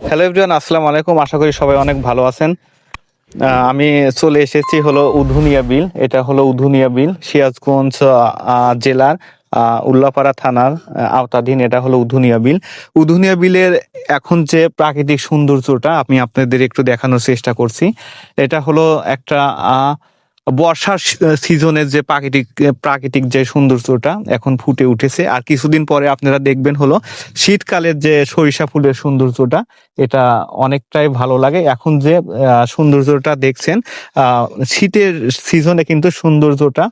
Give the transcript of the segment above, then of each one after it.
Hello everyone, আসসালামু আলাইকুম। আশা করি সবাই অনেক ভালো আছেন। আমি চলে এসেছি হলো উধুনিয়া বিল। এটা হলো উধুনিয়া বিল, সিরাজগঞ্জ জেলার উল্লাপাড়া থানার আওতাধীন। এটা হলো উধুনিয়া বিল। উধুনিয়া বিলের এখন যে প্রাকৃতিক সৌন্দর্যটা আমি আপনাদের একটু দেখানোর চেষ্টা করছি। এটা হলো একটা বর্ষার সিজনের যে প্রাকৃতিক যে সৌন্দর্যটা এখন ফুটে উঠেছে, আর কিছুদিন পরে আপনারা দেখবেন হলো শীতকালের যে সরিষা ফুলের সৌন্দর্যটা, এটা অনেকটাই ভালো লাগে। এখন যে সৌন্দর্যটা দেখছেন, শীতের সিজনে কিন্তু সৌন্দর্যটা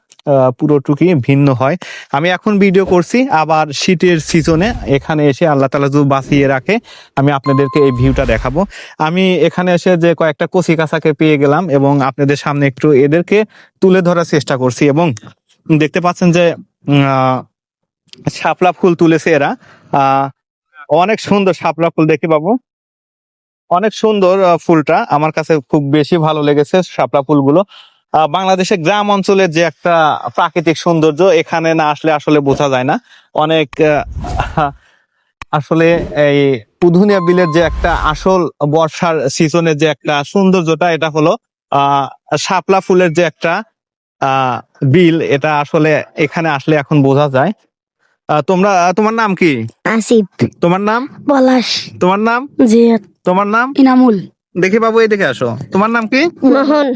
পুরোটুকুই ভিন্ন হয়। আমি এখন ভিডিও করছি আবার শীতের সিজনে, এখানে এসে আল্লাহ তাআলা যদি বাঁচিয়ে রাখে আমি আপনাদেরকে এই ভিউটা দেখাবো। আমি এখানে এসে যে কয়েকটা কচি কাঁচাকে পেয়ে গেলাম এবং আপনাদের সামনে একটু এদেরকে তুলে ধরার চেষ্টা করছি। এবং দেখতে পাচ্ছেন যে শাপলা ফুল তুলেছে এরা। অনেক সুন্দর শাপলা ফুল দেখতে পাবো, অনেক সুন্দর ফুলটা আমার কাছে খুব বেশি ভালো লেগেছে শাপলা ফুলগুলো। বাংলাদেশের গ্রাম অঞ্চলের যে একটা প্রাকৃতিক সৌন্দর্য, এখানে না আসলে আসলে বোঝা যায় না। অনেক আসলে এই উধুনিয়া বিলের যে একটা আসল বর্ষার সিজনের যে একটা সৌন্দর্যটা, এটা হলো শাপলা ফুলের যে একটা আহ বিল, এটা আসলে এখানে আসলে এখন বোঝা যায়। তোমার নাম কি? আসিফ। তোমার নাম? পলাশ। তোমার নাম? জিয়াদ। তোমার নাম? ইনামুল। দেখি বাবু, এই দেখে আসো। তোমার নাম কি? মোহন।